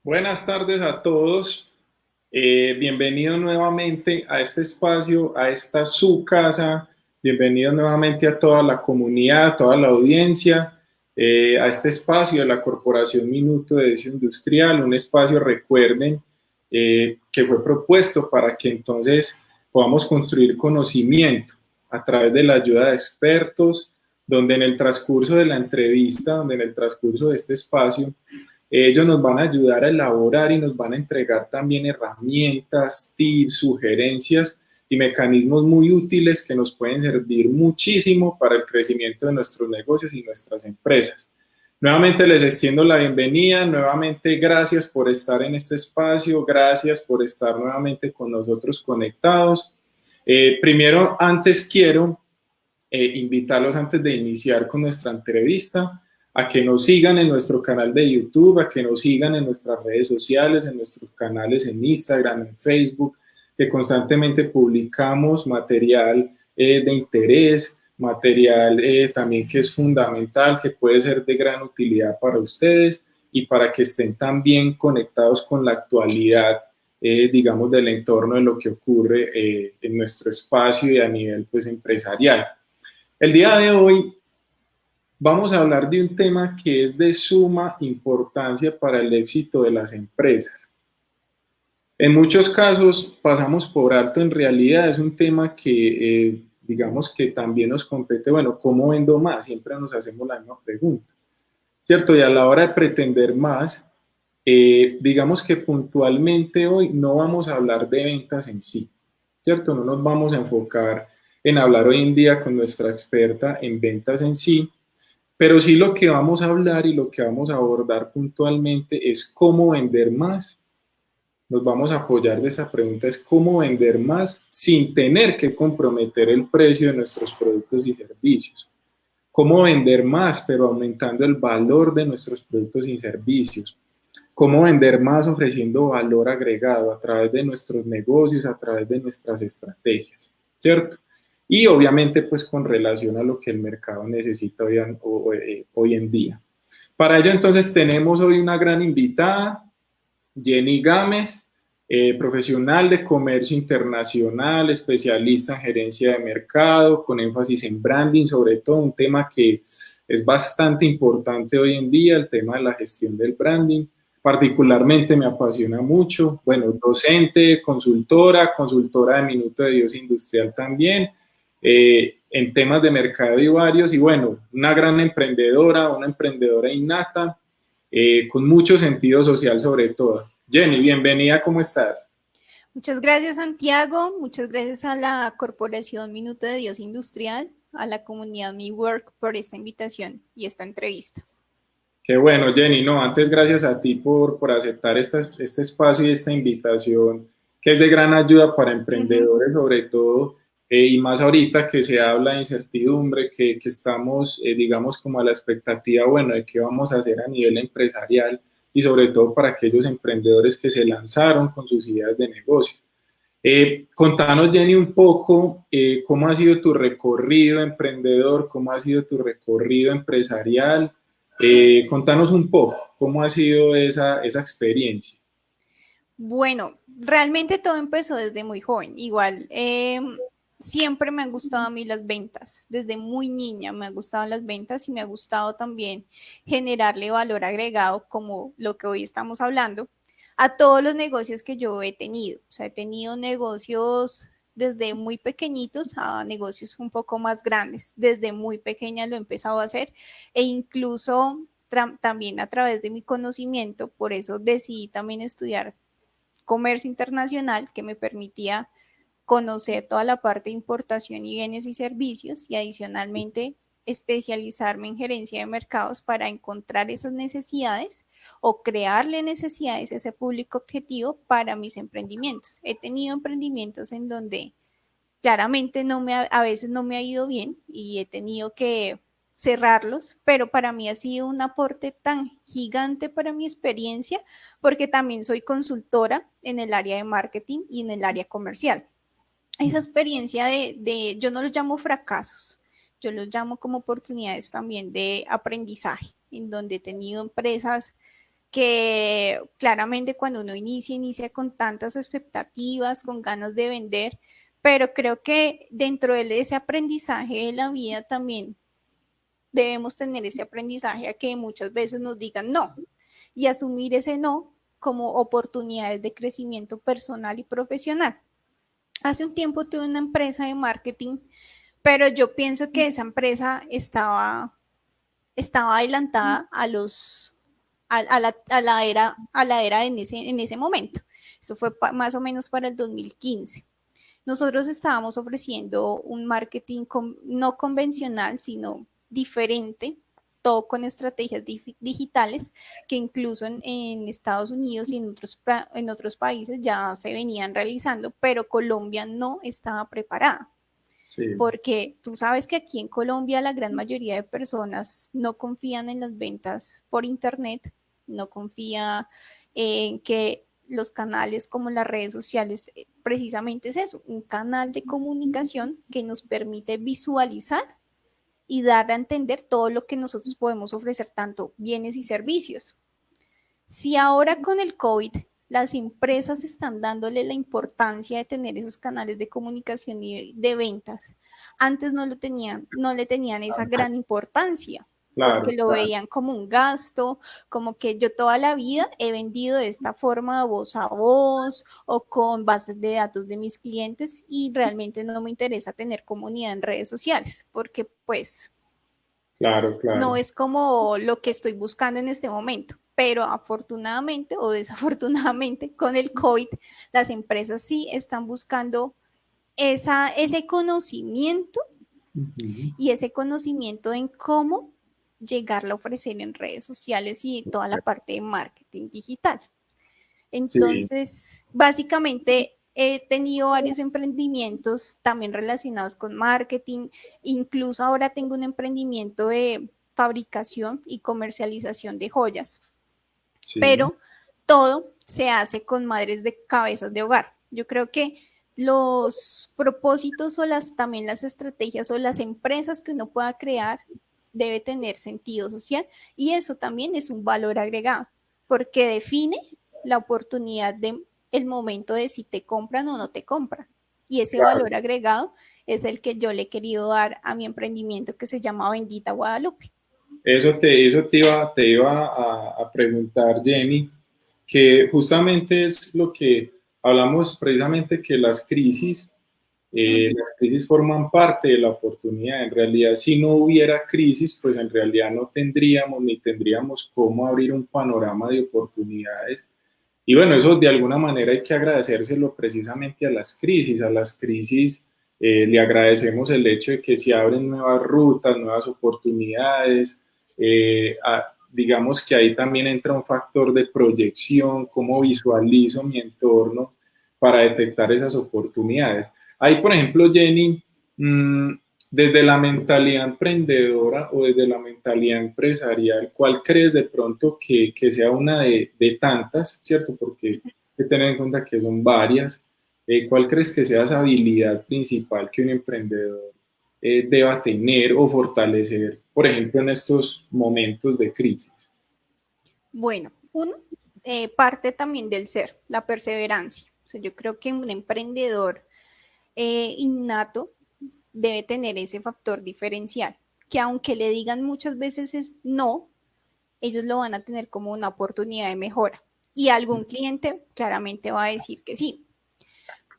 Buenas tardes a todos. Bienvenidos nuevamente a este espacio, a esta su casa. Bienvenidos nuevamente a toda la comunidad, a toda la audiencia, a este espacio de la Corporación Minuto de Desarrollo Industrial, un espacio, recuerden, que fue propuesto para que entonces podamos construir conocimiento a través de la ayuda de expertos, donde en el transcurso de la entrevista, donde en el transcurso de este espacio, ellos nos van a ayudar a elaborar y nos van a entregar también herramientas, tips, sugerencias y mecanismos muy útiles que nos pueden servir muchísimo para el crecimiento de nuestros negocios y nuestras empresas. Nuevamente les extiendo la bienvenida, nuevamente gracias por estar en este espacio, gracias por estar nuevamente con nosotros conectados. Primero, antes quiero invitarlos antes de iniciar con nuestra entrevista a que nos sigan en nuestro canal de YouTube, a que nos sigan en nuestras redes sociales, en nuestros canales en Instagram, en Facebook, que constantemente publicamos material de interés, material también que es fundamental, que puede ser de gran utilidad para ustedes y para que estén también conectados con la actualidad, digamos, del entorno de lo que ocurre en nuestro espacio y a nivel pues empresarial. El día de hoy vamos a hablar de un tema que es de suma importancia para el éxito de las empresas. En muchos casos pasamos por alto, en realidad es un tema que digamos que también nos compete, bueno, ¿cómo vendo más? Siempre nos hacemos la misma pregunta, ¿cierto? Y a la hora de pretender más, digamos que puntualmente hoy no vamos a hablar de ventas en sí, ¿cierto? No nos vamos a enfocar en hablar hoy en día con nuestra experta en ventas en sí, pero sí lo que vamos a hablar y lo que vamos a abordar puntualmente es cómo vender más. Nos vamos a apoyar de esa pregunta, es cómo vender más sin tener que comprometer el precio de nuestros productos y servicios. Cómo vender más, pero aumentando el valor de nuestros productos y servicios. Cómo vender más ofreciendo valor agregado a través de nuestros negocios, a través de nuestras estrategias, ¿cierto? Y obviamente pues con relación a lo que el mercado necesita hoy en día. Para ello entonces tenemos hoy una gran invitada, Jenny Gámez, profesional de comercio internacional, especialista en gerencia de mercado, con énfasis en branding, sobre todo un tema que es bastante importante hoy en día, el tema de la gestión del branding. Particularmente me apasiona mucho, bueno, docente, consultora de Minuto de Dios Industrial también, en temas de mercado y varios, y bueno, una gran emprendedora, una emprendedora innata, con mucho sentido social sobre todo. Jenny, bienvenida, ¿cómo estás? Muchas gracias, Santiago. Muchas gracias a la Corporación Minuto de Dios Industrial, a la comunidad Mi Work por esta invitación y esta entrevista. Qué bueno, Jenny. No, antes gracias a ti por aceptar este espacio y esta invitación, que es de gran ayuda para emprendedores, sobre todo, y más ahorita que se habla de incertidumbre, que estamos, digamos, como a la expectativa, bueno, de qué vamos a hacer a nivel empresarial y sobre todo para aquellos emprendedores que se lanzaron con sus ideas de negocio. Contanos, Jenny, un poco cómo ha sido tu recorrido emprendedor, cómo ha sido tu recorrido empresarial. Contanos un poco cómo ha sido esa experiencia. Bueno, realmente todo empezó desde muy joven. Igual, siempre me han gustado a mí las ventas. Desde muy niña me han gustado las ventas y me ha gustado también generarle valor agregado, como lo que hoy estamos hablando, a todos los negocios que yo he tenido. O sea, he tenido negocios desde muy pequeñitos a negocios un poco más grandes. Desde muy pequeña lo he empezado a hacer e incluso también a través de mi conocimiento, por eso decidí también estudiar comercio internacional, que me permitía conocer toda la parte de importación y bienes y servicios, y adicionalmente especializarme en gerencia de mercados para encontrar esas necesidades o crearle necesidades a ese público objetivo para mis emprendimientos. He tenido emprendimientos en donde claramente a veces no me ha ido bien y he tenido que cerrarlos, pero para mí ha sido un aporte tan gigante para mi experiencia, porque también soy consultora en el área de marketing y en el área comercial. Esa experiencia yo no los llamo fracasos, yo los llamo como oportunidades también de aprendizaje, en donde he tenido empresas que claramente cuando uno inicia con tantas expectativas, con ganas de vender, pero creo que dentro de ese aprendizaje de la vida también debemos tener ese aprendizaje a que muchas veces nos digan no y asumir ese no como oportunidades de crecimiento personal y profesional. Hace un tiempo tuve una empresa de marketing, pero yo pienso que esa empresa estaba adelantada a la era en ese momento. Eso fue más o menos para el 2015. Nosotros estábamos ofreciendo un marketing no convencional, sino diferente, todo con estrategias digitales que incluso en Estados Unidos y en otros países ya se venían realizando, pero Colombia no estaba preparada. Sí, Porque tú sabes que aquí en Colombia la gran mayoría de personas no confían en las ventas por internet, no confía en que los canales como las redes sociales, precisamente es eso, un canal de comunicación que nos permite visualizar y dar a entender todo lo que nosotros podemos ofrecer, tanto bienes y servicios. Si ahora con el COVID las empresas están dándole la importancia de tener esos canales de comunicación y de ventas, antes no le tenían esa gran importancia, porque claro, lo claro. veían como un gasto, como que yo toda la vida he vendido de esta forma voz a voz o con bases de datos de mis clientes y realmente no me interesa tener comunidad en redes sociales, porque pues Claro, no claro. es como lo que estoy buscando en este momento. Pero afortunadamente o desafortunadamente con el COVID, las empresas sí están buscando ese conocimiento Ujú. y ese conocimiento en cómo llegarlo a ofrecer en redes sociales y toda la parte de marketing digital. Sí, Entonces, básicamente he tenido varios emprendimientos también relacionados con marketing. Incluso ahora tengo un emprendimiento de fabricación y comercialización de joyas, sí. pero todo se hace con madres de cabezas de hogar. Yo creo que los propósitos o también las estrategias o las empresas que uno pueda crear debe tener sentido social y eso también es un valor agregado porque define la oportunidad de el momento de si te compran o no te compran. Y ese valor agregado es el que yo le he querido dar a mi emprendimiento que se llama Bendita Guadalupe. Te iba a preguntar, Jenny, que justamente es lo que hablamos precisamente que las crisis forman parte de la oportunidad. En realidad, si no hubiera crisis, pues en realidad no tendríamos ni tendríamos cómo abrir un panorama de oportunidades. Y bueno, eso de alguna manera hay que agradecérselo precisamente a las crisis. A las crisis le agradecemos el hecho de que se abren nuevas rutas, nuevas oportunidades. Digamos que ahí también entra un factor de proyección, cómo visualizo mi entorno para detectar esas oportunidades. Ahí, por ejemplo, Jenny, mmm, desde la mentalidad emprendedora o desde la mentalidad empresarial, ¿cuál crees de pronto que sea una de tantas, ¿cierto? Porque hay que tener en cuenta que son varias. ¿Cuál crees que sea esa habilidad principal que un emprendedor deba tener o fortalecer, por ejemplo, en estos momentos de crisis? Bueno, uno, parte también del ser, la perseverancia. O sea, yo creo que un emprendedor innato debe tener ese factor diferencial, que aunque le digan muchas veces es no, ellos lo van a tener como una oportunidad de mejora. Y algún cliente claramente va a decir que sí.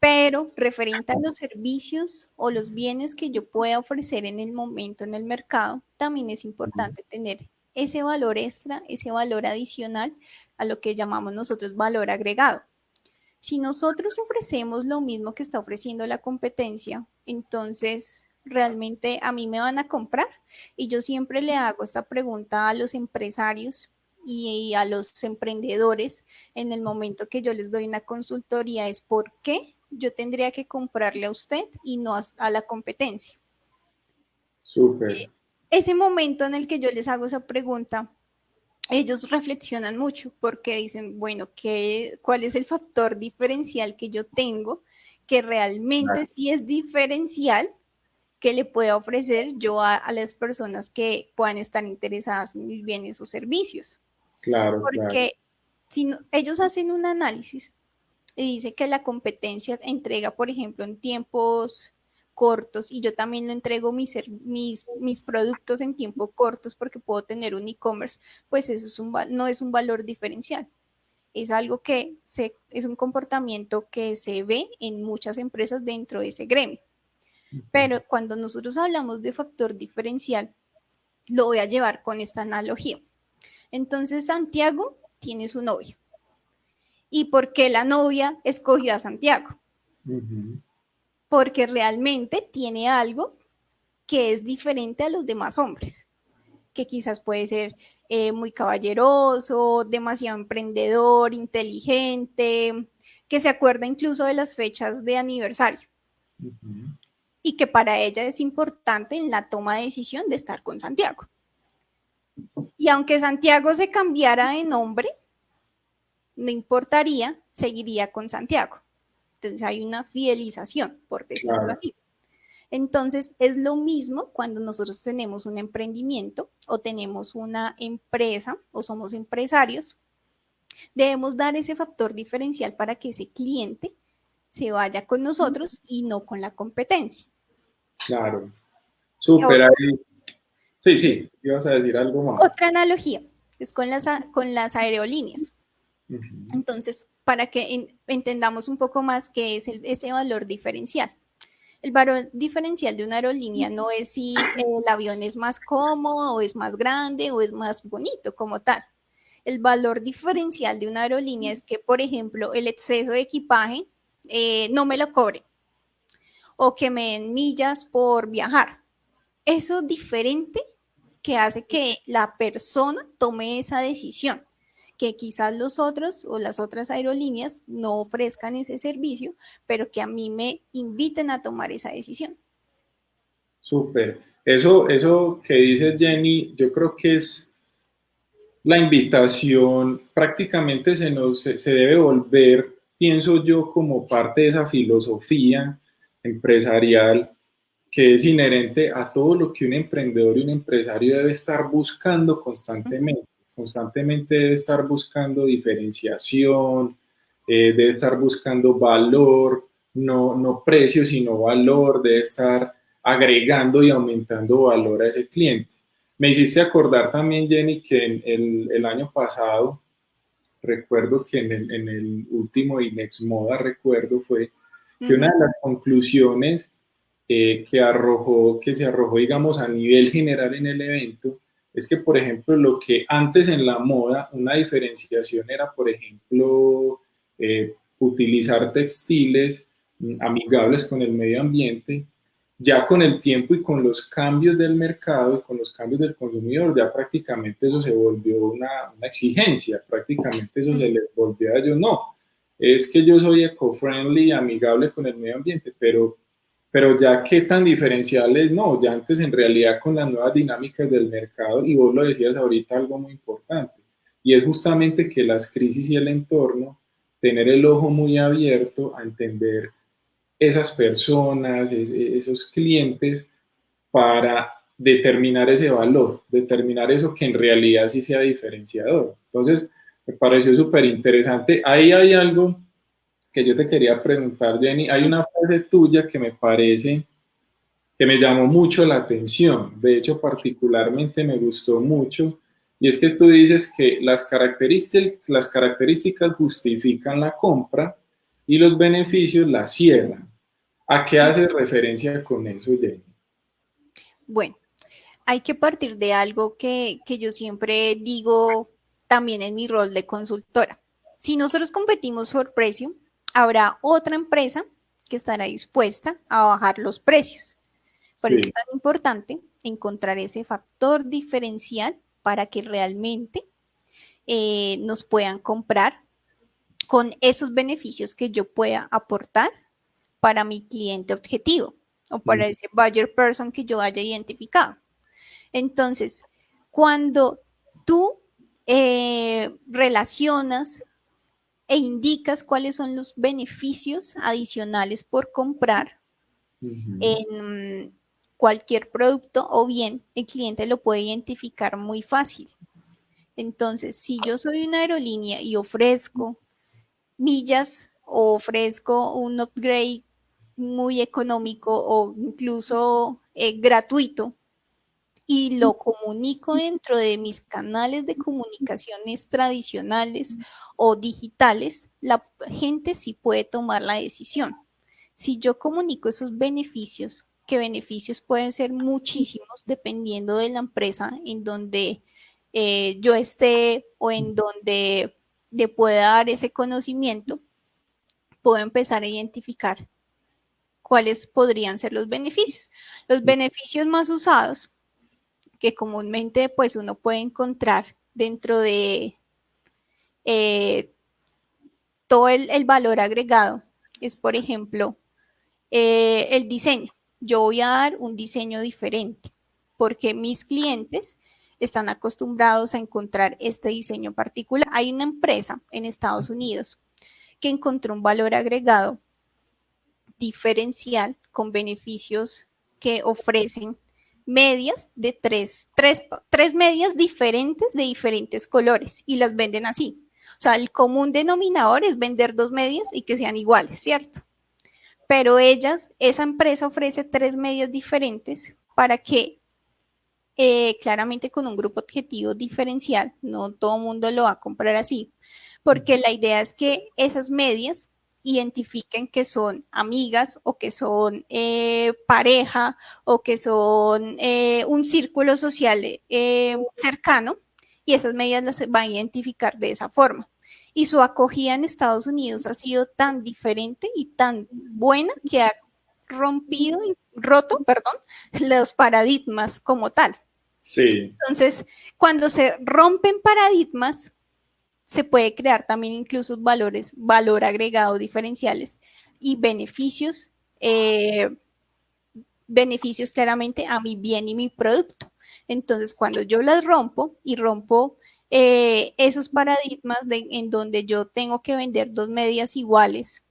Pero referente a los servicios o los bienes que yo pueda ofrecer en el momento en el mercado, también es importante tener ese valor extra, ese valor adicional a lo que llamamos nosotros valor agregado. Si nosotros ofrecemos lo mismo que está ofreciendo la competencia, entonces realmente a mí me van a comprar. Y yo siempre le hago esta pregunta a los empresarios y a los emprendedores en el momento que yo les doy una consultoría, es ¿por qué yo tendría que comprarle a usted y no a la competencia? Súper. Ese momento en el que yo les hago esa pregunta, ellos reflexionan mucho porque dicen, bueno, ¿cuál es el factor diferencial que yo tengo que realmente sí es diferencial que le pueda ofrecer yo a las personas que puedan estar interesadas en mis bienes o servicios? Claro, claro. Porque si ellos hacen un análisis y dice que la competencia entrega, por ejemplo, en tiempos cortos y yo también lo entrego mis productos en tiempos cortos porque puedo tener un e-commerce, pues eso no es un valor diferencial. Es algo es un comportamiento que se ve en muchas empresas dentro de ese gremio. Ujú. Pero cuando nosotros hablamos de factor diferencial, lo voy a llevar con esta analogía. Entonces, Santiago tiene su novia. ¿Y por qué la novia escogió a Santiago? Ujú. Porque realmente tiene algo que es diferente a los demás hombres, que quizás puede ser muy caballeroso, demasiado emprendedor, inteligente, que se acuerda incluso de las fechas de aniversario Ujú. y que para ella es importante en la toma de decisión de estar con Santiago. Y aunque Santiago se cambiara de nombre, no importaría, seguiría con Santiago. Entonces hay una fidelización, por decirlo Claro. así. Entonces es lo mismo cuando nosotros tenemos un emprendimiento o tenemos una empresa o somos empresarios. Debemos dar ese factor diferencial para que ese cliente se vaya con nosotros y no con la competencia. Claro. Súper Otra, ahí. Sí, sí, ibas a decir algo más. otra analogía es con las aerolíneas. Ujú. Entonces, para que entendamos un poco más qué es ese valor diferencial. El valor diferencial de una aerolínea no es si el avión es más cómodo o es más grande o es más bonito como tal. El valor diferencial de una aerolínea es que, por ejemplo, el exceso de equipaje no me lo cobre o que me den millas por viajar. Eso diferente que hace que la persona tome esa decisión, que quizás los otros o las otras aerolíneas no ofrezcan ese servicio, pero que a mí me inviten a tomar esa decisión. Súper. Eso que dices, Jenny, yo creo que es la invitación, prácticamente se debe volver, pienso yo, como parte de esa filosofía empresarial que es inherente a todo lo que un emprendedor y un empresario debe estar buscando constantemente. Constantemente debe estar buscando diferenciación, debe estar buscando valor, no precio, sino valor, debe estar agregando y aumentando valor a ese cliente. Me hiciste acordar también, Jenny, que el año pasado, recuerdo que en el último INEX Moda, recuerdo, fue Uh que una -huh. de las conclusiones que se arrojó, digamos, a nivel general en el evento, es que, por ejemplo, lo que antes en la moda, una diferenciación era, por ejemplo, utilizar textiles amigables con el medio ambiente, ya con el tiempo y con los cambios del mercado y con los cambios del consumidor, ya prácticamente eso se volvió una exigencia, prácticamente eso Uh se -huh. les volvió a ellos, no, es que yo soy eco-friendly, amigable con el medio ambiente, pero ya qué tan diferenciales, no, ya antes en realidad con las nuevas dinámicas del mercado, y vos lo decías ahorita algo muy importante, y es justamente que las crisis y el entorno, tener el ojo muy abierto a entender esas personas, esos clientes, para determinar ese valor, determinar eso que en realidad sí sea diferenciador. Entonces, me pareció súper interesante. Ahí hay algo que yo te quería preguntar, Jenny. Hay una frase tuya que me parece que me llamó mucho la atención. De hecho, particularmente me gustó mucho. Y es que tú dices que las características justifican la compra y los beneficios la cierran. ¿A qué haces referencia con eso, Jenny? Bueno, hay que partir de algo que yo siempre digo también en mi rol de consultora. Si nosotros competimos por precio, habrá otra empresa que estará dispuesta a bajar los precios. Por eso es Sí. tan importante encontrar ese factor diferencial para que realmente nos puedan comprar con esos beneficios que yo pueda aportar para mi cliente objetivo o para ese buyer person que yo haya identificado. Entonces, cuando tú relacionas e indicas cuáles son los beneficios adicionales por comprar Ujú. en cualquier producto o bien el cliente lo puede identificar muy fácil. Entonces, si yo soy una aerolínea y ofrezco millas o ofrezco un upgrade muy económico o incluso gratuito y lo comunico dentro de mis canales de comunicaciones tradicionales o digitales, la gente sí puede tomar la decisión. Si yo comunico esos beneficios, que beneficios pueden ser muchísimos dependiendo de la empresa en donde yo esté o en donde le pueda dar ese conocimiento, puedo empezar a identificar cuáles podrían ser los beneficios. Los beneficios más usados que comúnmente pues uno puede encontrar dentro de eh, todo el valor agregado es, por ejemplo, el diseño. Yo voy a dar un diseño diferente porque mis clientes están acostumbrados a encontrar este diseño particular. Hay una empresa en Estados Unidos que encontró un valor agregado diferencial con beneficios que ofrecen medias de tres medias diferentes de diferentes colores y las venden así. O sea, el común denominador es vender dos medias y que sean iguales, ¿cierto? Pero esa empresa ofrece tres medias diferentes para que claramente con un grupo objetivo diferencial, no todo el mundo lo va a comprar así, porque la idea es que esas medias identifiquen que son amigas o que son pareja o que son un círculo social cercano y esas medias las van a identificar de esa forma. Y su acogida en Estados Unidos ha sido tan diferente y tan buena que ha roto, perdón, los paradigmas como tal. Sí. Entonces, cuando se rompen paradigmas, se puede crear también incluso valor agregado diferenciales y beneficios claramente a mi bien y mi producto. Entonces, cuando yo las rompo y rompo esos paradigmas en donde yo tengo que vender dos medias iguales,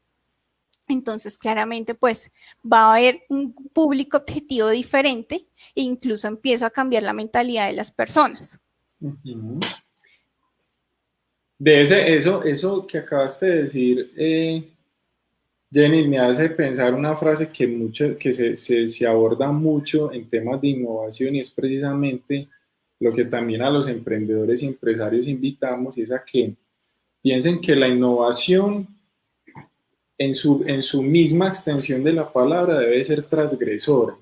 entonces claramente pues va a haber un público objetivo diferente e incluso empiezo a cambiar la mentalidad de las personas. Uh-huh. De eso que acabaste de decir, Jenny, me hace pensar una frase que se aborda mucho en temas de innovación y es precisamente lo que también a los emprendedores y empresarios invitamos, y es a que piensen que la innovación en su misma extensión de la palabra debe ser transgresora,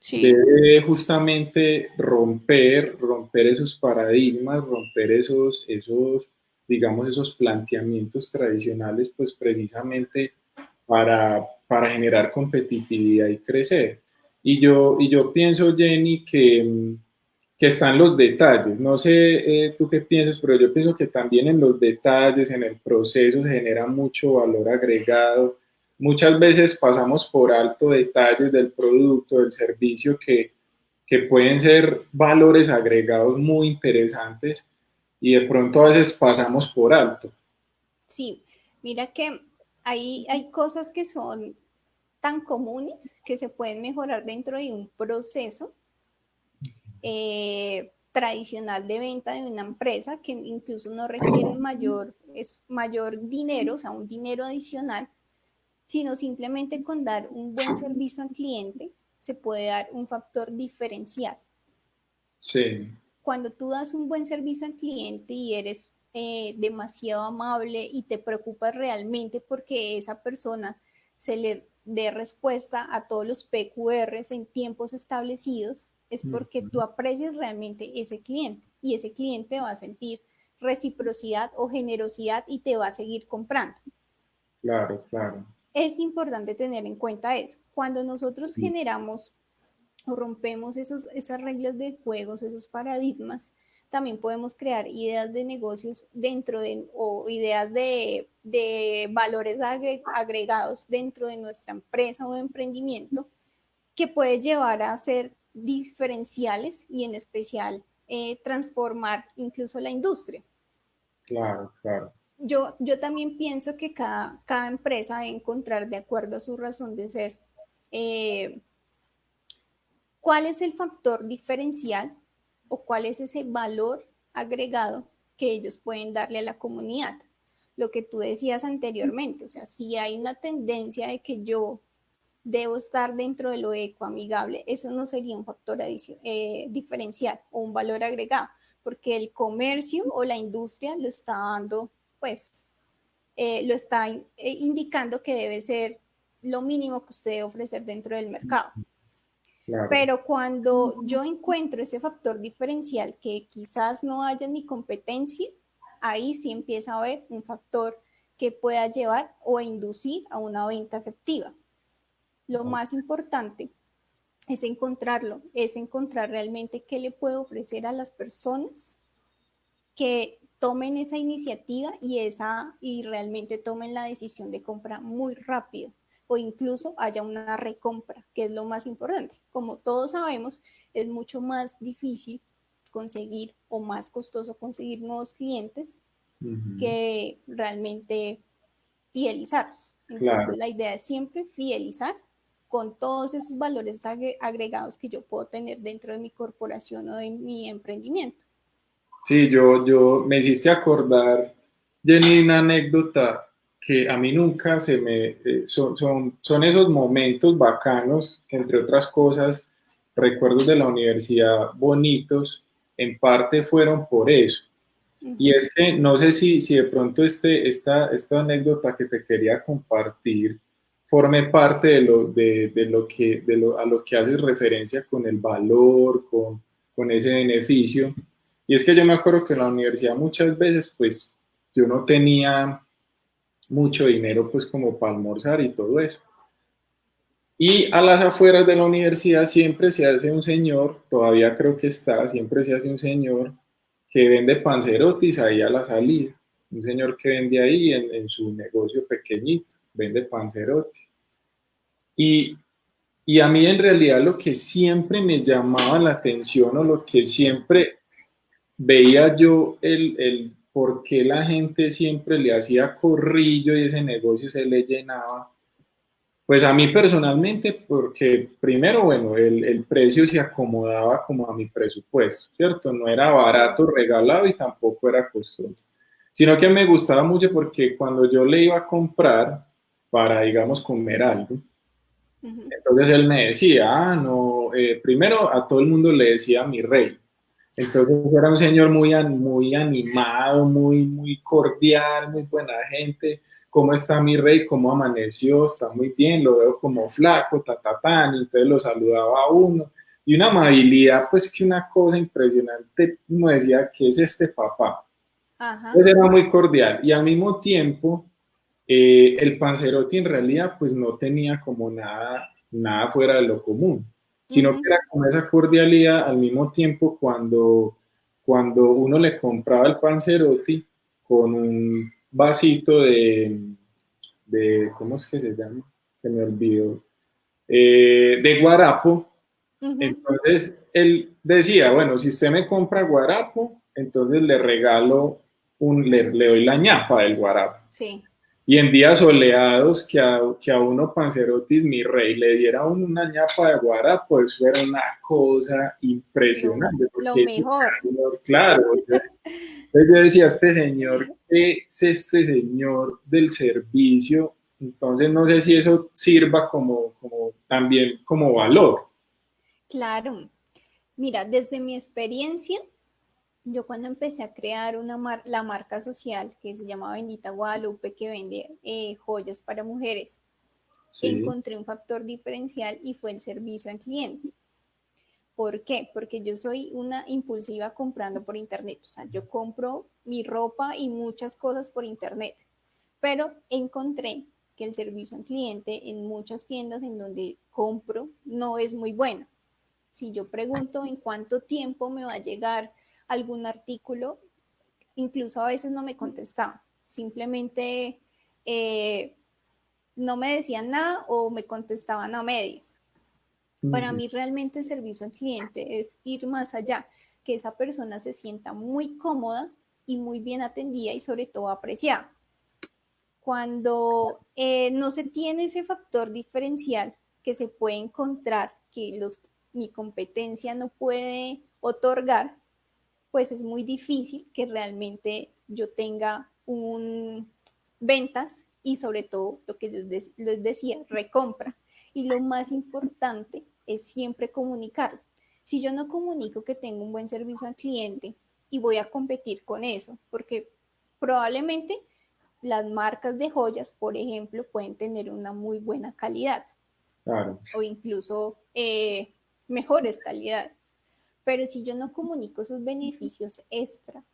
Sí. debe justamente romper esos paradigmas, romper digamos, esos planteamientos tradicionales, pues precisamente para generar competitividad y crecer. Y yo pienso, Jenny, que están los detalles. No sé tú qué piensas, pero yo pienso que también en los detalles, en el proceso, se genera mucho valor agregado. Muchas veces pasamos por alto detalles del producto, del servicio, que pueden ser valores agregados muy interesantes y de pronto a veces pasamos por alto. Sí, mira que hay cosas que son tan comunes que se pueden mejorar dentro de un proceso tradicional de venta de una empresa que incluso no requiere mayor dinero, o sea, un dinero adicional, sino simplemente con dar un buen servicio al cliente se puede dar un factor diferencial. Sí, Cuando tú das un buen servicio al cliente y eres demasiado amable y te preocupas realmente porque esa persona se le dé respuesta a todos los PQRs en tiempos establecidos, es porque tú aprecias realmente ese cliente y ese cliente va a sentir reciprocidad o generosidad y te va a seguir comprando. claro, claro. Es importante tener en cuenta eso. Cuando nosotros generamos o rompemos esas reglas de juegos, esos paradigmas, también podemos crear ideas de negocios dentro de, o ideas de valores agregados dentro de nuestra empresa o emprendimiento que puede llevar a ser diferenciales y en especial transformar incluso la industria. Claro, claro. Yo también pienso que cada empresa debe encontrar de acuerdo a su razón de ser eh, cuál es el factor diferencial o cuál es ese valor agregado que ellos pueden darle a la comunidad. Lo que tú decías anteriormente, o sea, si hay una tendencia de que yo debo estar dentro de lo ecoamigable, eso no sería un factor diferencial o un valor agregado, porque el comercio o la industria lo está dando, pues, lo está indicando que debe ser lo mínimo que usted debe ofrecer dentro del mercado. Claro. Pero cuando yo encuentro ese factor diferencial que quizás no haya en mi competencia, ahí sí empieza a haber un factor que pueda llevar o inducir a una venta efectiva. Lo más importante es encontrarlo, es encontrar realmente qué le puedo ofrecer a las personas que tomen esa iniciativa y realmente tomen la decisión de compra muy rápido o incluso haya una recompra, que es lo más importante. Como todos sabemos, es mucho más difícil conseguir o más costoso conseguir nuevos clientes que realmente fidelizarlos. Entonces, Claro. la idea es siempre fidelizar con todos esos valores agregados que yo puedo tener dentro de mi corporación o de mi emprendimiento. Sí, yo me hiciste acordar, Jenny, una anécdota que a mí nunca se me... son esos momentos bacanos que, entre otras cosas, recuerdos de la universidad bonitos, en parte fueron por eso. Y es que no sé si de pronto esta anécdota que te quería compartir forme parte a lo que haces referencia con el valor, con ese beneficio. Y es que yo me acuerdo que en la universidad muchas veces, pues, yo no tenía mucho dinero, pues, como para almorzar y todo eso. Y a las afueras de la universidad siempre se hace un señor, todavía creo que está, siempre se hace un señor que vende panzerotis ahí a la salida. Un señor que vende ahí en su negocio pequeñito, vende panzerotis. Y, y a mí en realidad lo que siempre me llamaba la atención o lo que siempre veía yo el por qué la gente siempre le hacía corrillo y ese negocio se le llenaba, pues a mí personalmente, porque primero, bueno, el precio se acomodaba como a mi presupuesto, ¿cierto? No era barato, regalado y tampoco era costoso, sino que me gustaba mucho porque cuando yo le iba a comprar para, digamos, comer algo, entonces él me decía, ah, no, primero a todo el mundo le decía mi rey. Entonces era un señor muy animado, muy cordial, muy buena gente. ¿Cómo está mi rey? ¿Cómo amaneció? Está muy bien, lo veo como flaco, ta. Y entonces lo saludaba a uno. Y una amabilidad, pues que una cosa impresionante, uno decía, ¿qué es este papá? Ajá. Entonces era muy cordial. Y al mismo tiempo, el Panzerotti en realidad pues no tenía como nada fuera de lo común, sino que era como esa cordialidad al mismo tiempo cuando uno le compraba el Panzerotti con un vasito ¿cómo es que se llama? Se me olvidó, de guarapo. Entonces él decía, bueno, si usted me compra guarapo, entonces le regalo le doy la ñapa del guarapo. Sí. Y en días soleados que a uno Panzerotis, mi rey, le diera una ñapa de guarapo, eso era una cosa impresionante. Lo Porque, mejor. claro, yo decía, este señor, ¿qué es este señor del servicio? Entonces no sé si eso sirva como también como valor. Claro. Mira, desde mi experiencia, yo cuando empecé a crear la marca social que se llama Bendita Guadalupe, que vende joyas para mujeres, Sí, encontré un factor diferencial y fue el servicio al cliente. ¿Por qué? Porque yo soy una impulsiva comprando por internet. O sea, yo compro mi ropa y muchas cosas por internet. Pero encontré que el servicio al cliente en muchas tiendas en donde compro no es muy bueno. Si yo pregunto en cuánto tiempo me va a llegar algún artículo, incluso a veces no me contestaban. Simplemente no me decían nada o me contestaban a medias. Para ujú, mí realmente el servicio al cliente es ir más allá, que esa persona se sienta muy cómoda y muy bien atendida y sobre todo apreciada. Cuando no se tiene ese factor diferencial que se puede encontrar, que mi competencia no puede otorgar, pues es muy difícil que realmente yo tenga ventas y sobre todo lo que les decía, recompra. Y lo más importante es siempre comunicar. Si yo no comunico que tengo un buen servicio al cliente y voy a competir con eso, porque probablemente las marcas de joyas, por ejemplo, pueden tener una muy buena calidad, Claro, o incluso mejores calidades. Pero si yo no comunico esos beneficios extra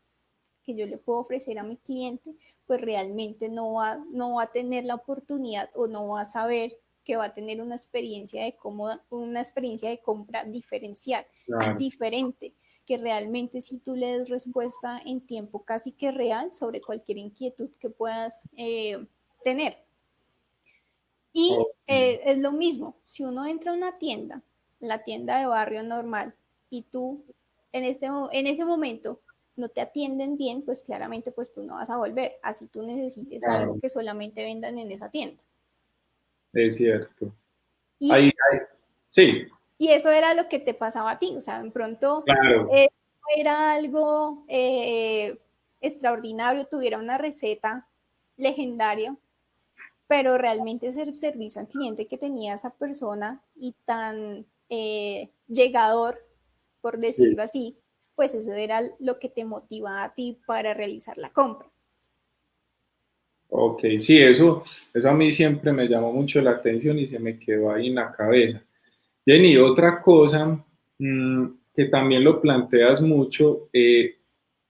que yo le puedo ofrecer a mi cliente, pues realmente no va a tener la oportunidad o no va a saber que va a tener una experiencia de compra diferencial y claro, diferente, que realmente si tú le des respuesta en tiempo casi que real sobre cualquier inquietud que puedas tener. Y ok, es lo mismo, si uno entra a una tienda, la tienda de barrio normal, y tú en ese momento no te atienden bien, pues claramente pues tú no vas a volver, así tú necesites algo claro, que solamente vendan en esa tienda. es cierto. Ahí, Y, sí, y eso era lo que te pasaba a ti, o sea, de pronto claro, era algo extraordinario, tuviera una receta legendaria, pero realmente ese servicio al cliente que tenía esa persona y tan llegador, por sí. decirlo así, pues eso era lo que te motivaba a ti para realizar la compra. Ok, sí, eso a mí siempre me llamó mucho la atención y se me quedó ahí en la cabeza. Jenny, otra cosa que también lo planteas mucho,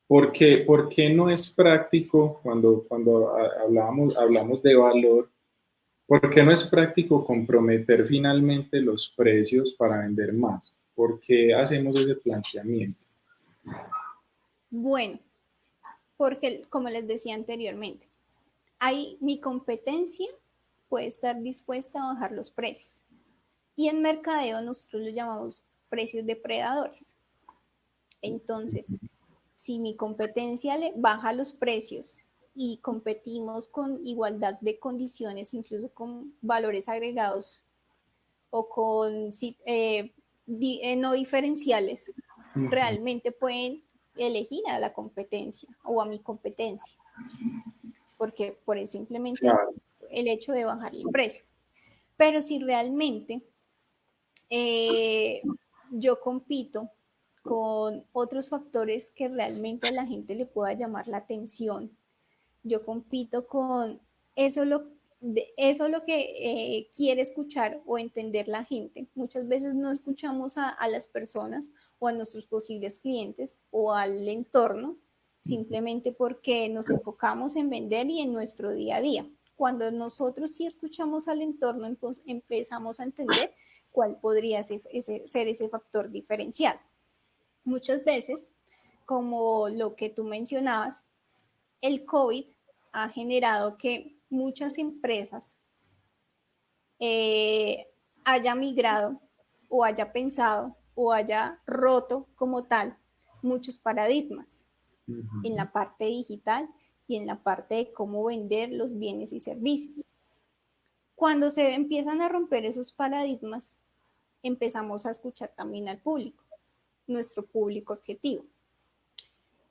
por qué no es práctico cuando hablamos de valor? ¿Por qué no es práctico comprometer finalmente los precios para vender más? ¿Por qué hacemos ese planteamiento? Bueno, porque como les decía anteriormente, mi competencia puede estar dispuesta a bajar los precios. Y en mercadeo nosotros lo llamamos precios depredadores. Entonces, si mi competencia le baja los precios y competimos con igualdad de condiciones, incluso con valores agregados o con no diferenciales, Ujú, realmente pueden elegir a la competencia o a mi competencia, porque por el simplemente claro, el hecho de bajar el precio. Pero si realmente eh, yo compito con otros factores que realmente a la gente le pueda llamar la atención. Yo compito con eso lo, eso lo que quiere escuchar o entender la gente. Muchas veces no escuchamos a las personas o a nuestros posibles clientes o al entorno simplemente porque nos enfocamos en vender y en nuestro día a día. Cuando nosotros sí escuchamos al entorno, empezamos a entender cuál podría ser ese factor diferencial. Muchas veces, como lo que tú mencionabas, el COVID ha generado que muchas empresas eh, haya migrado o haya pensado o haya roto como tal muchos paradigmas en ujú, la parte digital y en la parte de cómo vender los bienes y servicios. Cuando se empiezan a romper esos paradigmas, empezamos a escuchar también al público, nuestro público objetivo.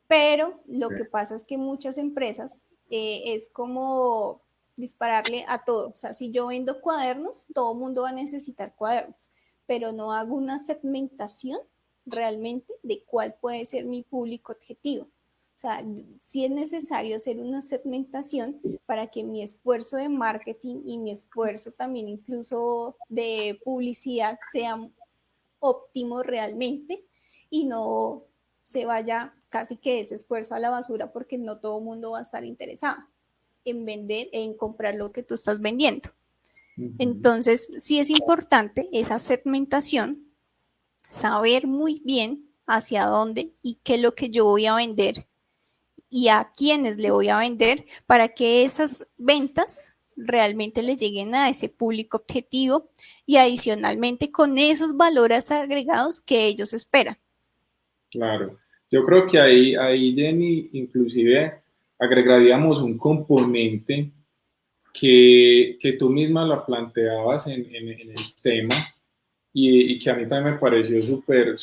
Pero lo que pasa es que muchas empresas es como dispararle a todo. O sea, si yo vendo cuadernos, todo el mundo va a necesitar cuadernos, pero no hago una segmentación realmente de cuál puede ser mi público objetivo. O sea, sí es necesario hacer una segmentación para que mi esfuerzo de marketing y mi esfuerzo también incluso de publicidad sea óptimo realmente y no se vaya casi que ese esfuerzo a la basura porque no todo el mundo va a estar interesado en vender, en comprar lo que tú estás vendiendo. ujú. Entonces, sí es importante esa segmentación, saber muy bien hacia dónde y qué es lo que yo voy a vender y a quiénes le voy a vender para que esas ventas realmente le lleguen a ese público objetivo y adicionalmente con esos valores agregados que ellos esperan. Claro, yo creo que ahí Jenny, inclusive agregaríamos un componente que tú misma la planteabas en el tema y que a mí también me pareció súper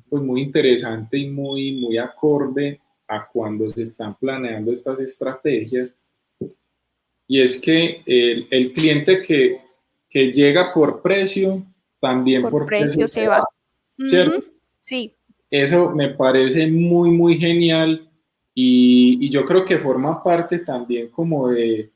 pues muy interesante y muy acorde a cuando se están planeando estas estrategias. Y es que el cliente que llega por precio, también Por por precio precio se se va, va. ¿cierto? Ujú, sí, Eso me parece muy genial y yo creo que forma parte también como de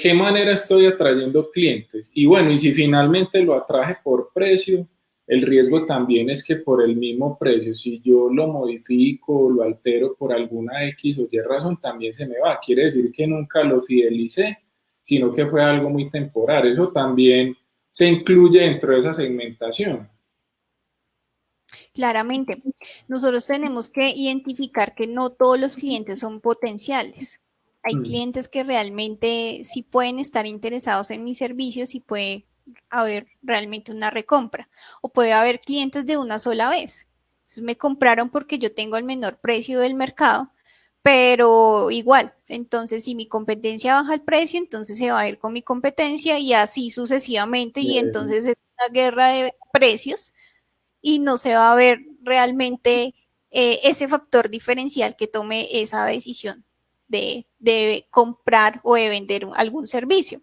qué manera estoy atrayendo clientes. Y bueno, y si finalmente lo atraje por precio, el riesgo también es que por el mismo precio, si yo lo modifico, lo altero por alguna X o Y razón, también se me va. Quiere decir que nunca lo fidelicé, sino que fue algo muy temporal. Eso también se incluye dentro de esa segmentación. claramente. Nosotros tenemos que identificar que no todos los clientes son potenciales. Hay Mm, clientes que realmente sí pueden estar interesados en mis servicios y puede haber realmente una recompra. O puede haber clientes de una sola vez. Entonces me compraron porque yo tengo el menor precio del mercado, pero igual, entonces si mi competencia baja el precio, entonces se va a ir con mi competencia y así sucesivamente y entonces es una guerra de precios y no se va a ver realmente ese factor diferencial que tome esa decisión de comprar o de vender algún servicio.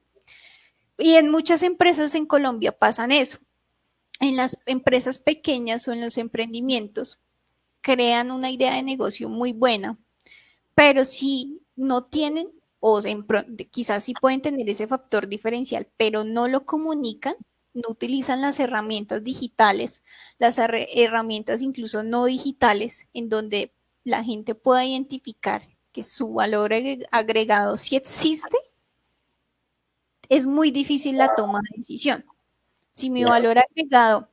Y en muchas empresas en Colombia pasan eso. En las empresas pequeñas o en los emprendimientos crean una idea de negocio muy buena, pero si no tienen o quizás sí pueden tener ese factor diferencial, pero no lo comunican, no utilizan las herramientas digitales, las herramientas incluso no digitales, en donde la gente pueda identificar que su valor agregado sí existe, es muy difícil la toma de decisión. Si mi claro. valor agregado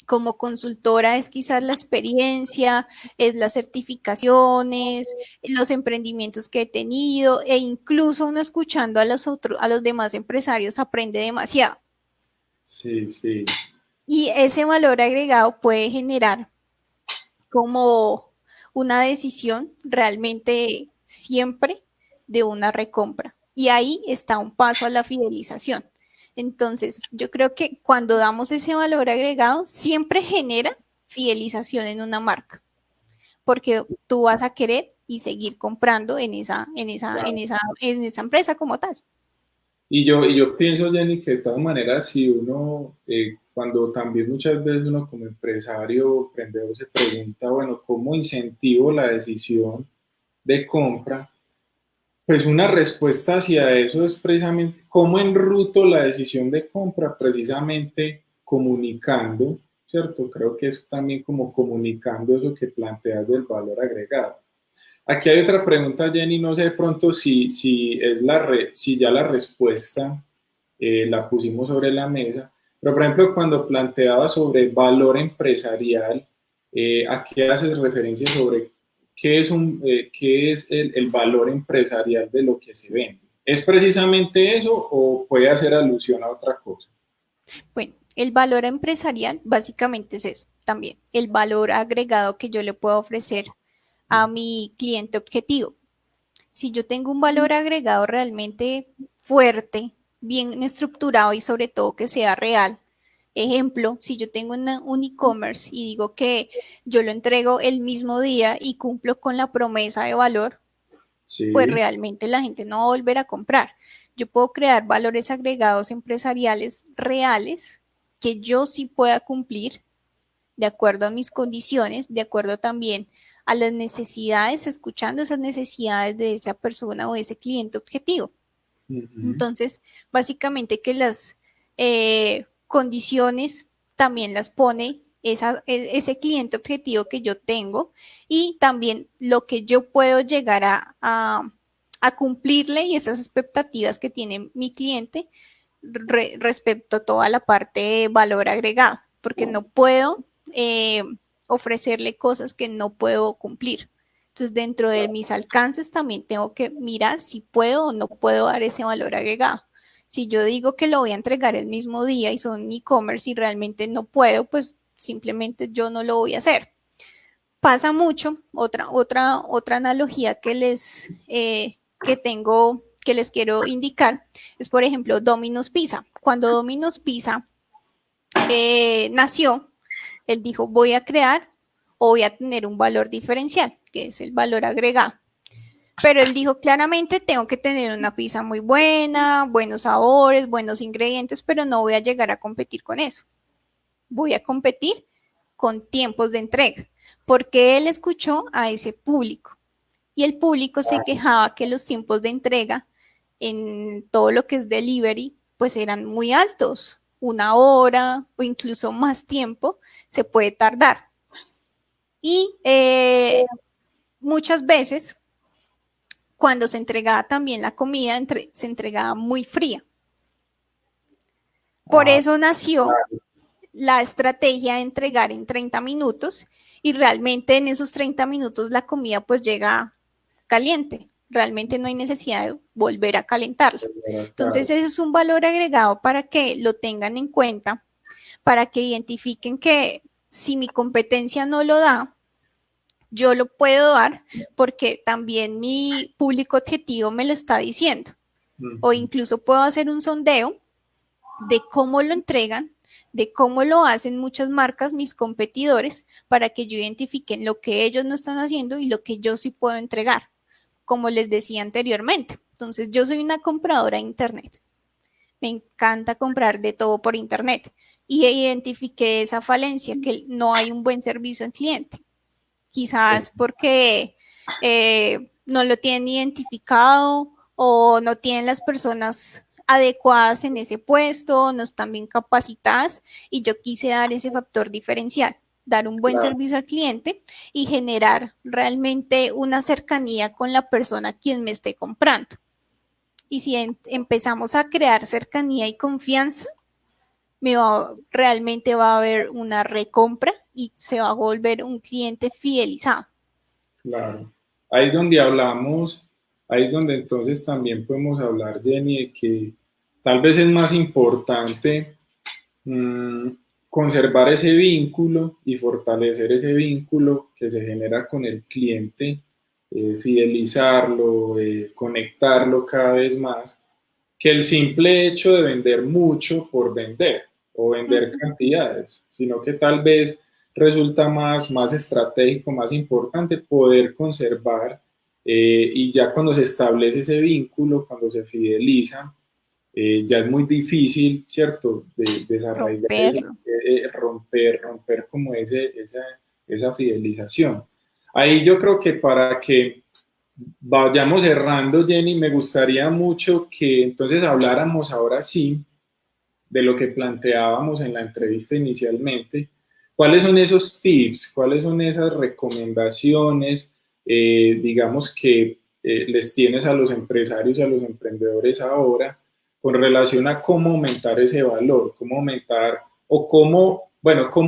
como consultora es quizás la experiencia, es las certificaciones, los emprendimientos que he tenido e incluso uno escuchando a a los demás empresarios aprende demasiado. Sí, sí. Y ese valor agregado puede generar como una decisión realmente siempre de una recompra. Y ahí está un paso a la fidelización. Entonces, yo creo que cuando damos ese valor agregado, siempre genera fidelización en una marca, porque tú vas a querer y seguir comprando en esa empresa como tal. Y yo pienso, Jenny, que de todas maneras, si uno, cuando también muchas veces uno como empresario, emprendedor se pregunta, bueno, ¿cómo incentivo la decisión de compra? Pues una respuesta hacia eso es precisamente cómo enruto la decisión de compra, precisamente comunicando, ¿cierto? Creo que es también como comunicando eso que planteas del valor agregado. Aquí hay otra pregunta, Jenny, no sé de pronto si ya la respuesta la pusimos sobre la mesa, pero por ejemplo, cuando planteaba sobre valor empresarial, ¿a qué haces referencia sobre qué es el valor empresarial de lo que se vende? ¿Es precisamente eso o puede hacer alusión a otra cosa? Bueno, el valor empresarial básicamente es eso también, el valor agregado que yo le puedo ofrecer a mi cliente objetivo. Si yo tengo un valor agregado realmente fuerte, bien estructurado y sobre todo que sea real. Ejemplo, si yo tengo un e-commerce y digo que yo lo entrego el mismo día y cumplo con la promesa de valor, pues Sí. realmente la gente no va a volver a comprar. Yo puedo crear valores agregados empresariales reales que yo sí pueda cumplir de acuerdo a mis condiciones, de acuerdo también a las necesidades, escuchando esas necesidades de esa persona o de ese cliente objetivo. Ujú. Entonces, básicamente que las condiciones también las pone ese cliente objetivo que yo tengo y también lo que yo puedo llegar a cumplirle y esas expectativas que tiene mi cliente respecto a toda la parte de valor agregado, porque no puedo ofrecerle cosas que no puedo cumplir. Entonces, dentro de mis alcances también tengo que mirar si puedo o no puedo dar ese valor agregado. Si yo digo que lo voy a entregar el mismo día y son e-commerce y realmente no puedo, pues simplemente yo no lo voy a hacer. Pasa mucho, otra analogía que tengo, que les quiero indicar, es por ejemplo Domino's Pizza. Cuando Domino's Pizza nació, Él dijo, voy a crear o voy a tener un valor diferencial, que es el valor agregado. Pero él dijo claramente, tengo que tener una pizza muy buena, buenos sabores, buenos ingredientes, pero no voy a llegar a competir con eso. Voy a competir con tiempos de entrega, porque él escuchó a ese público y el público se quejaba que los tiempos de entrega en todo lo que es delivery, pues eran muy altos, 1 hora o incluso más tiempo se puede tardar. Y muchas veces cuando se entregaba también la comida, se entregaba muy fría. Por eso nació la estrategia de entregar en 30 minutos y realmente en esos 30 minutos la comida pues llega caliente. Realmente no hay necesidad de volver a calentarla. Entonces ese es un valor agregado para que lo tengan en cuenta, para que identifiquen que si mi competencia no lo da, yo lo puedo dar porque también mi público objetivo me lo está diciendo. O incluso puedo hacer un sondeo de cómo lo entregan, de cómo lo hacen muchas marcas, mis competidores, para que yo identifiquen lo que ellos no están haciendo y lo que yo sí puedo entregar, como les decía anteriormente. Entonces, yo soy una compradora de Internet. Me encanta comprar de todo por Internet y identifiqué esa falencia, que no hay un buen servicio al cliente. Quizás porque no lo tienen identificado o no tienen las personas adecuadas en ese puesto, no están bien capacitadas y yo quise dar ese factor diferencial, dar un buen servicio al cliente y generar realmente una cercanía con la persona a quien me esté comprando. Y si empezamos a crear cercanía y confianza, realmente va a haber una recompra y se va a volver un cliente fidelizado. Claro. Ahí es donde hablamos, ahí es donde entonces también podemos hablar, Jenny, de que tal vez es más importante conservar ese vínculo y fortalecer ese vínculo que se genera con el cliente, fidelizarlo, conectarlo cada vez más, que el simple hecho de vender mucho por vender o vender cantidades, sino que tal vez resulta más estratégico, más importante poder conservar y ya cuando se establece ese vínculo, cuando se fideliza, ya es muy difícil, ¿cierto?, de desarrollar eso, romper como esa fidelización. Ahí yo creo que para que vayamos cerrando, Jenny, me gustaría mucho que entonces habláramos ahora sí de lo que planteábamos en la entrevista inicialmente. ¿Cuáles son esos tips? ¿Cuáles son esas recomendaciones, digamos, que les tienes a los empresarios y a los emprendedores ahora con relación a cómo aumentar ese valor, cómo aumentar o cómo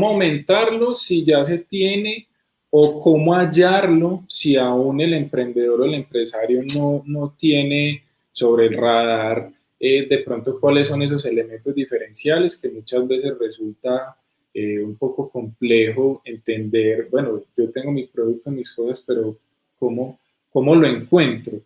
aumentarlo si ya se tiene o cómo hallarlo si aún el emprendedor o el empresario no tiene sobre el radar de pronto cuáles son esos elementos diferenciales que muchas veces resulta un poco complejo entender, bueno, yo tengo mi producto, mis cosas, pero ¿cómo lo encuentro?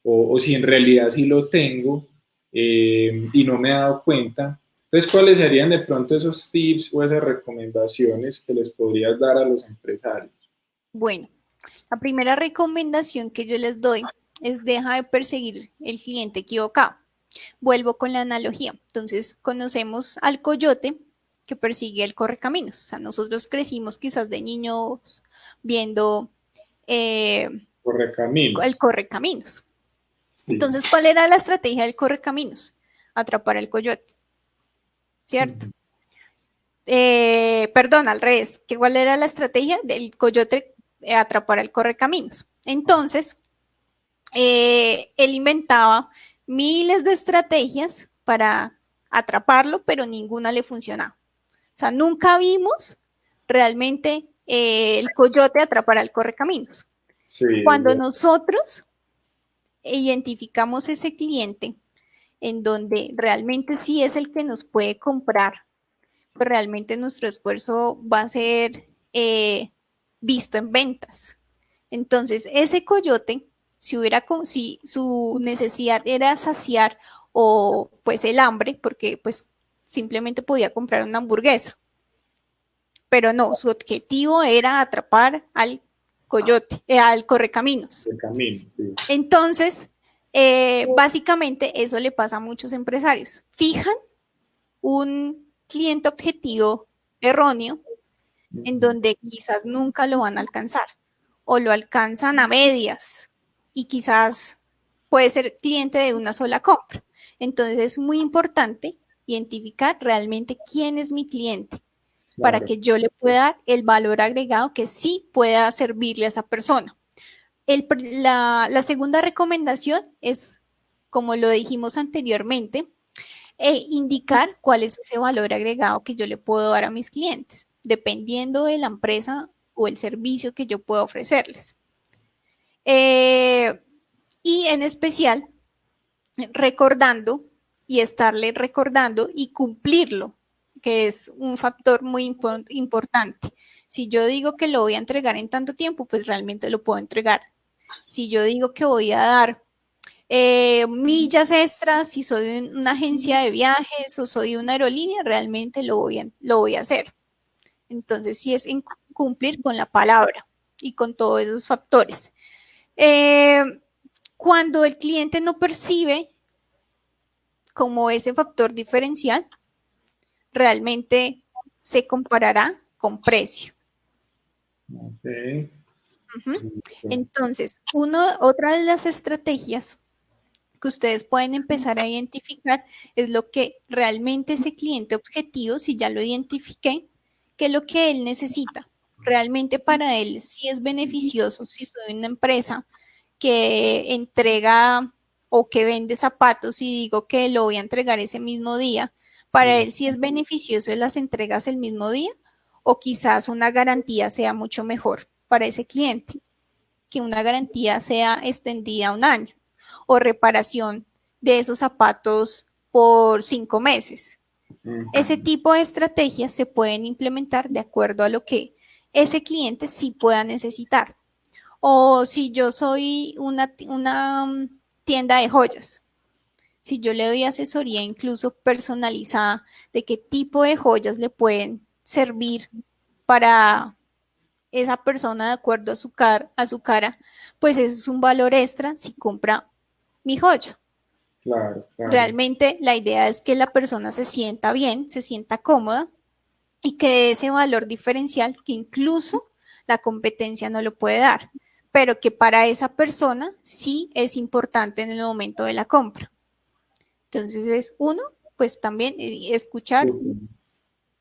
O si en realidad sí lo tengo y no me he dado cuenta. Entonces, ¿cuáles serían de pronto esos tips o esas recomendaciones que les podrías dar a los empresarios? Bueno, la primera recomendación que yo les doy es deja de perseguir el cliente equivocado. Vuelvo con la analogía. Entonces, conocemos al coyote que persigue el correcaminos. O sea, nosotros crecimos quizás de niños viendo Correcaminos. el correcaminos. Sí. Entonces, ¿cuál era la estrategia del correcaminos? Atrapar al coyote, ¿cierto? Perdón, al revés. ¿Cuál era la estrategia del coyote? Atrapar al correcaminos. Entonces, él inventaba miles de estrategias para atraparlo, pero ninguna le funcionaba. O sea, nunca vimos realmente el coyote atrapar al correcaminos. Sí, cuando nosotros identificamos ese cliente en donde realmente sí es el que nos puede comprar, pues realmente nuestro esfuerzo va a ser visto en ventas. Entonces, ese coyote, si su necesidad era saciar o pues el hambre, porque pues simplemente podía comprar una hamburguesa, pero no, su objetivo era atrapar al coyote, al correcaminos. El camino, sí. Entonces, básicamente eso le pasa a muchos empresarios. Fijan un cliente objetivo erróneo en donde quizás nunca lo van a alcanzar o lo alcanzan a medias y quizás puede ser cliente de una sola compra. Entonces es muy importante identificar realmente quién es mi cliente para Claro. que yo le pueda dar el valor agregado que sí pueda servirle a esa persona. La segunda recomendación es, como lo dijimos anteriormente, indicar cuál es ese valor agregado que yo le puedo dar a mis clientes, dependiendo de la empresa o el servicio que yo pueda ofrecerles. Y en especial, recordando y estarle recordando y cumplirlo, que es un factor muy importante. Si yo digo que lo voy a entregar en tanto tiempo, pues realmente lo puedo entregar. Si yo digo que voy a dar millas extras, si soy una agencia de viajes o soy una aerolínea, realmente lo voy a hacer. Entonces, sí es cumplir con la palabra y con todos esos factores. Cuando el cliente no percibe como ese factor diferencial, realmente se comparará con precio. Okay. Entonces, otra de las estrategias que ustedes pueden empezar a identificar es lo que realmente ese cliente objetivo, si ya lo identifiqué, qué es lo que él necesita. Realmente para él sí es beneficioso si soy una empresa que entrega o que vende zapatos y digo que lo voy a entregar ese mismo día, para él sí es beneficioso las entregas el mismo día o quizás una garantía sea mucho mejor para ese cliente, que una garantía sea extendida a un año o reparación de esos zapatos por 5 meses. Ese tipo de estrategias se pueden implementar de acuerdo a lo que ese cliente sí pueda necesitar. O si yo soy una tienda de joyas, si yo le doy asesoría incluso personalizada de qué tipo de joyas le pueden servir para esa persona de acuerdo a su cara, pues eso es un valor extra si compra mi joya. Claro, claro. Realmente la idea es que la persona se sienta bien, se sienta cómoda y que dé ese valor diferencial que incluso la competencia no lo puede dar, pero que para esa persona sí es importante en el momento de la compra. Entonces es uno, pues también escuchar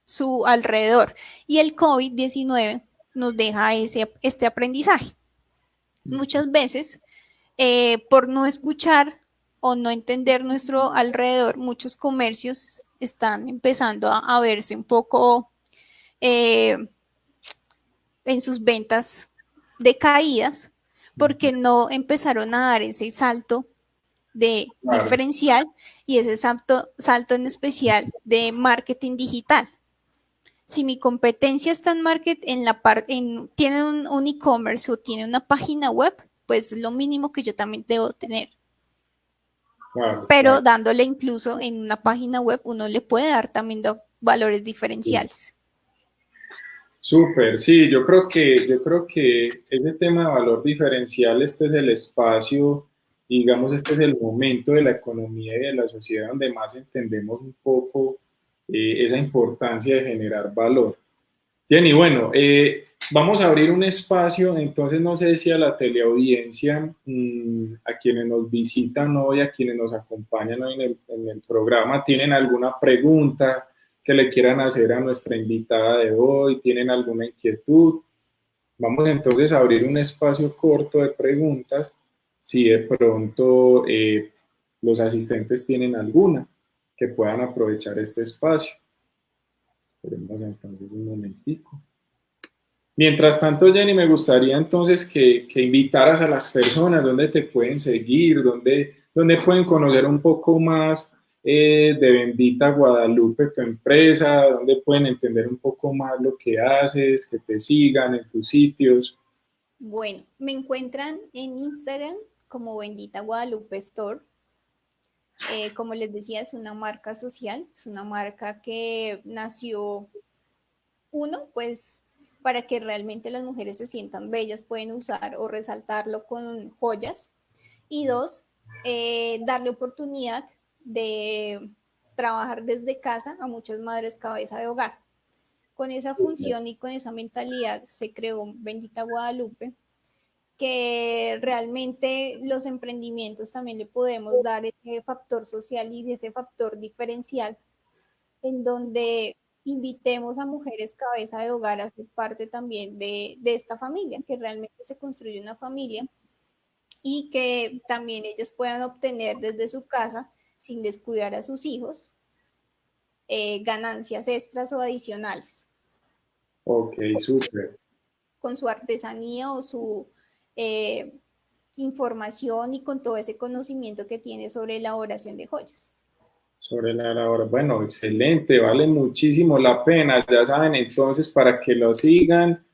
su alrededor. Y el COVID-19 nos deja este aprendizaje. Muchas veces, por no escuchar o no entender nuestro alrededor, muchos comercios están empezando a verse un poco eh, en sus ventas decaídas porque no empezaron a dar ese salto de Claro, diferencial y ese salto en especial de marketing digital. Si mi competencia está en en la parte, tiene un e-commerce o tiene una página web, pues lo mínimo que yo también debo tener. claro, Pero claro. dándole incluso en una página web, uno le puede dar también valores Sí. diferenciales. Súper, sí, yo creo que ese tema de valor diferencial, este es el espacio, digamos, este es el momento de la economía y de la sociedad donde más entendemos un poco esa importancia de generar valor. Jenny, bueno, vamos a abrir un espacio, entonces no sé si a la teleaudiencia, a quienes nos visitan hoy, a quienes nos acompañan hoy en el programa, tienen alguna pregunta que le quieran hacer a nuestra invitada de hoy, tienen alguna inquietud. Vamos entonces a abrir un espacio corto de preguntas, si de pronto los asistentes tienen alguna, que puedan aprovechar este espacio. Esperemos entonces un momentico. Mientras tanto, Jenny, me gustaría entonces que invitaras a las personas donde te pueden seguir, donde pueden conocer un poco más de Bendita Guadalupe, tu empresa, donde pueden entender un poco más lo que haces, que te sigan en tus sitios. Bueno, me encuentran en Instagram como Bendita Guadalupe Store. Como les decía, es una marca social, es una marca que nació Uno, pues para que realmente las mujeres se sientan bellas, pueden usar o resaltarlo con joyas. Y dos, darle oportunidad de trabajar desde casa a muchas madres cabeza de hogar. Con esa función y con esa mentalidad se creó Bendita Guadalupe, que realmente los emprendimientos también le podemos dar ese factor social y ese factor diferencial en donde invitemos a mujeres cabeza de hogar a ser parte también de esta familia, que realmente se construye una familia y que también ellas puedan obtener desde su casa, sin descuidar a sus hijos, ganancias extras o adicionales. Ok, súper. Con su artesanía o su información y con todo ese conocimiento que tiene sobre elaboración de joyas. Sobre la labor. Bueno, excelente, vale muchísimo la pena. Ya saben, entonces, para que lo sigan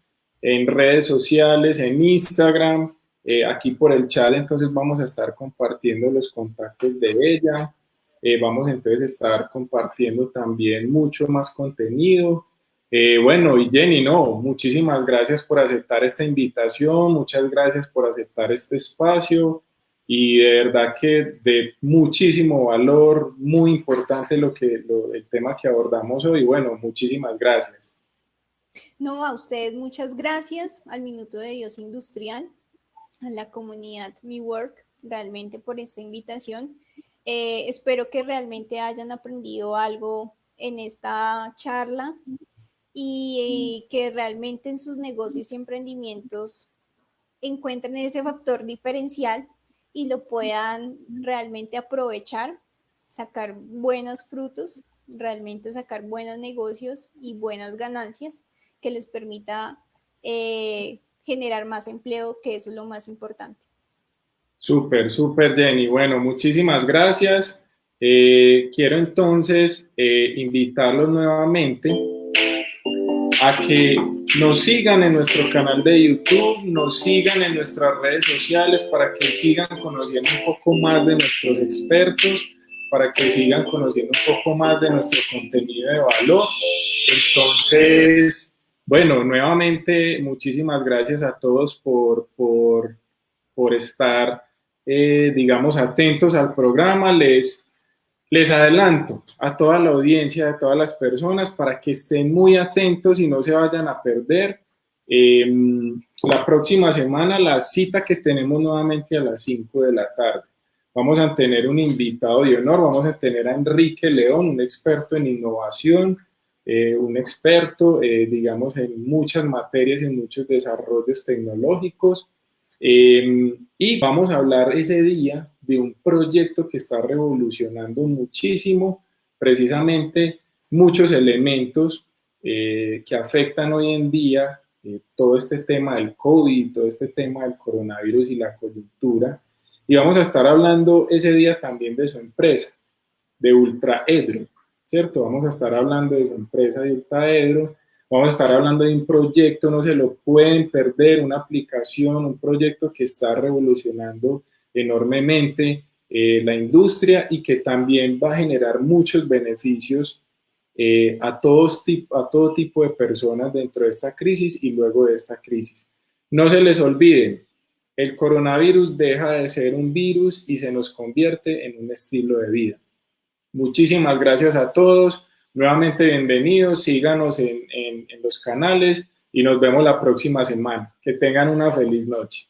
en redes sociales, en Instagram, aquí por el chat, entonces vamos a estar compartiendo los contactos de ella. Vamos entonces a estar compartiendo también mucho más contenido. Bueno, y Jenny, no, muchísimas gracias por aceptar esta invitación, muchas gracias por aceptar este espacio y de verdad que de muchísimo valor, muy importante el tema que abordamos hoy. Bueno, muchísimas gracias. No, a ustedes muchas gracias, al Minuto de Dios Industrial, a la comunidad Mi Work, realmente por esta invitación. Espero que realmente hayan aprendido algo en esta charla y que realmente en sus negocios y emprendimientos encuentren ese factor diferencial y lo puedan realmente aprovechar, sacar buenos frutos, realmente sacar buenos negocios y buenas ganancias que les permita generar más empleo, que eso es lo más importante. Súper, súper, Jenny. Bueno, muchísimas gracias. Quiero entonces invitarlos nuevamente a que nos sigan en nuestro canal de YouTube, nos sigan en nuestras redes sociales para que sigan conociendo un poco más de nuestros expertos, para que sigan conociendo un poco más de nuestro contenido de valor. Entonces, bueno, nuevamente muchísimas gracias a todos por estar, digamos, atentos al programa. Les adelanto a toda la audiencia, a todas las personas, para que estén muy atentos y no se vayan a perder. La próxima semana, la cita que tenemos nuevamente a las 5 de la tarde. Vamos a tener un invitado de honor, vamos a tener a Enrique León, un experto en innovación, un experto, digamos, en muchas materias, en muchos desarrollos tecnológicos. Y vamos a hablar ese día de un proyecto que está revolucionando muchísimo, precisamente muchos elementos que afectan hoy en día todo este tema del COVID, todo este tema del coronavirus y la coyuntura. Y vamos a estar hablando ese día también de su empresa, de Ultraedro, ¿cierto? Vamos a estar hablando de su empresa de Ultraedro. Vamos a estar hablando de un proyecto, no se lo pueden perder, una aplicación, un proyecto que está revolucionando enormemente la industria y que también va a generar muchos beneficios a todo tipo de personas dentro de esta crisis y luego de esta crisis. No se les olvide, el coronavirus deja de ser un virus y se nos convierte en un estilo de vida. Muchísimas gracias a todos. Nuevamente bienvenidos, síganos en los canales y nos vemos la próxima semana. Que tengan una feliz noche.